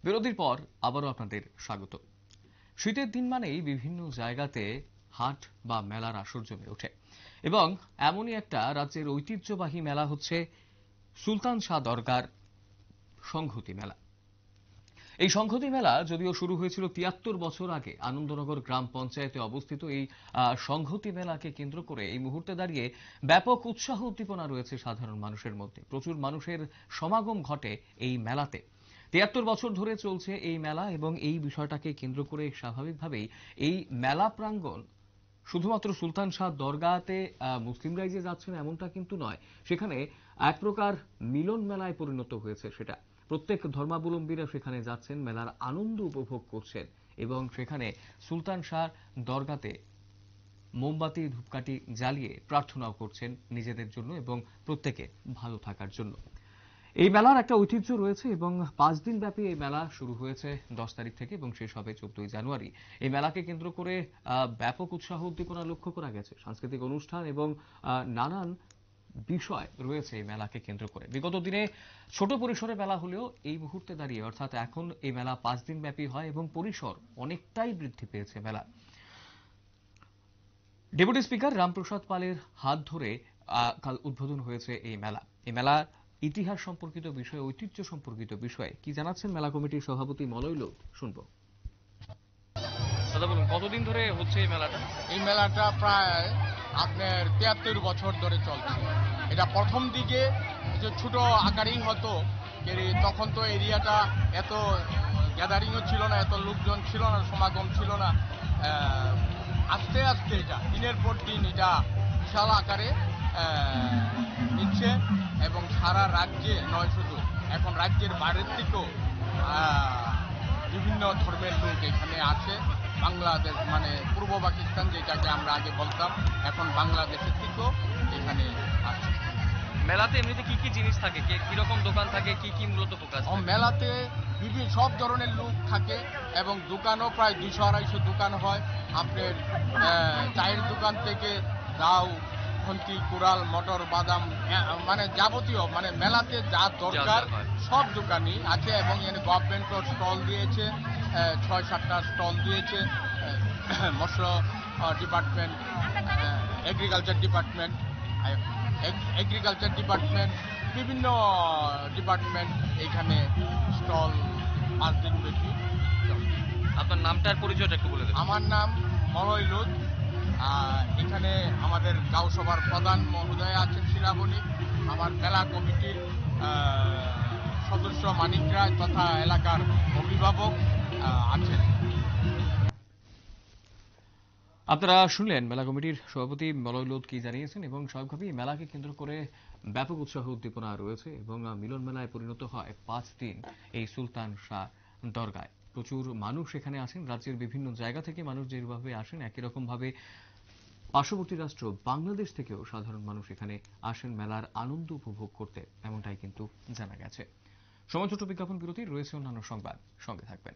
বিরতির পর আবারও আপনাদের স্বাগত। শীতের দিন মানেই বিভিন্ন জায়গাতে হাট বা মেলার আসর জমে ওঠে এবং এমনই একটা রাজ্যের ঐতিহ্যবাহী মেলা হচ্ছে সুলতান শাহ দরগার সংহতি মেলা। এই সংহতি মেলা যদিও শুরু হয়েছিল ৭৩ বছর আগে আনন্দনগর গ্রাম পঞ্চায়েতে অবস্থিত এই সংহতি মেলাকে কেন্দ্র করে এই মুহূর্তে দাঁড়িয়ে ব্যাপক উৎসাহ উদ্দীপনা রয়েছে সাধারণ মানুষের মধ্যে। প্রচুর মানুষের সমাগম ঘটে এই মেলাতে। ৭৩ বছর ধরে চলছে এই মেলা এবং এই বিষয়টাকে কেন্দ্র করে স্বাভাবিকভাবেই এই মেলা প্রাঙ্গণ শুধুমাত্র সুলতান শাহ দরগাতে মুসলিমরাই যে যাচ্ছেন এমনটা কিন্তু নয়, সেখানে এক প্রকার মিলন মেলায় পরিণত হয়েছে সেটা। প্রত্যেক ধর্মাবলম্বীরা সেখানে যাচ্ছেন, মেলার আনন্দ উপভোগ করছেন এবং সেখানে সুলতান শাহ দরগাতে মোমবাতি ধূপকাঠি জ্বালিয়ে প্রার্থনাও করছেন নিজেদের জন্য এবং প্রত্যেকে ভালো থাকার জন্য। এই মেলার একটা ঐতিহ্য রয়েছে এবং ৫ দিন ব্যাপী এই মেলা শুরু হয়েছে ১০ তারিখ থেকে এবং শেষ হবে ১৪ জানুয়ারি। এই মেলাকে কেন্দ্র করে ব্যাপক উৎসাহ উদ্দীপনা লক্ষ্য করা গেছে। সাংস্কৃতিক অনুষ্ঠান এবং নানান বিষয় রয়েছে এই মেলাকে কেন্দ্র করে। বিগত দিনে ছোট পরিসরে মেলা হলেও এই মুহূর্তে দাঁড়িয়ে অর্থাৎ এখন এই মেলা ৫ দিন ব্যাপী হয় এবং পরিসর অনেকটাই বৃদ্ধি পেয়েছে মেলা। ডেপুটি স্পিকার রামপ্রসাদ পালের হাত ধরে কাল উদ্বোধন হয়েছে এই মেলা। এই মেলা ইতিহাস সম্পর্কিত বিষয়, ঐতিহ্য সম্পর্কিত বিষয়ে কি জানাচ্ছেন মেলা কমিটির সভাপতি মলয় লোধ, শুনবো। দাদা বলুন, কতদিন ধরে হচ্ছে এই মেলাটা? এই মেলাটা প্রায় আপনার ৭৩ বছর ধরে চলছে। এটা প্রথম দিকে যে ছোট আকারেই হতো, তখন তো এরিয়াটা এত গ্যাদারিংও ছিল না, এত লোকজন ছিল না, সমাগম ছিল না। আস্তে আস্তে এটা দিনের পর দিন এটা বিশাল আকারে নিচ্ছে এবং সারা রাজ্যে নয়, শুধু এখন রাজ্যের বাইরের থেকেও বিভিন্ন ধর্মের লোক এখানে আছে। বাংলাদেশ মানে পূর্ব পাকিস্তান যেটাকে আমরা আগে বলতাম, এখন বাংলাদেশের থেকেও এখানে আছে। মেলাতে এমনিতে কি কি জিনিস থাকে, কিরকম দোকান থাকে, কি কি মূলত ফোকাস? মেলাতে বিভিন্ন সব ধরনের লোক থাকে এবং দোকানও প্রায় ২০০-২৫০ দোকান হয়। আপনার চায়ের দোকান থেকে দাও, খন্তি, কুড়াল, মটর, বাদাম, মানে যাবতীয় মানে মেলাতে যা দরকার সব দোকানই আছে এবং এখানে গভর্নমেন্টও স্টল দিয়েছে, ৬-৭টা স্টল দিয়েছে। মৎস্য ডিপার্টমেন্ট, এগ্রিকালচার ডিপার্টমেন্ট, বিভিন্ন ডিপার্টমেন্ট এখানে স্টল ৫ দিন ব্যাপী। আপনার নামটার পরিচয়টা একটু বলে দেন। আমার নাম মলয় লোধ। এখানে আমাদের গাঁও সভার প্রধান মহোদয় আছেন শিলাবনী, আমার মেলা কমিটির সদস্য মানিক রায় তথা এলাকার অভিভাবক আছেন। আপনারা শুনলেন মেলা কমিটির সভাপতি মলয় লোধ কি জানিয়েছেন এবং স্বাভাবিকভাবেই মেলাকে কেন্দ্র করে ব্যাপক উৎসাহ উদ্দীপনা রয়েছে এবং মিলন মেলায় পরিণত হয় ৫ দিন এই সুলতান শাহ দরগায়। প্রচুর মানুষ এখানে আছেন, রাজ্যের বিভিন্ন জায়গা থেকে মানুষ যেভাবে আসেন একই রকম ভাবে পার্শ্ববর্তী রাষ্ট্র বাংলাদেশ থেকেও সাধারণ মানুষ এখানে আসেন মেলার আনন্দ উপভোগ করতে, এমনটাই কিন্তু জানা গেছে। সময় ছোট বিজ্ঞাপন বিরতি, রয়েছে অন্যান্য সংবাদ, সঙ্গে থাকবেন।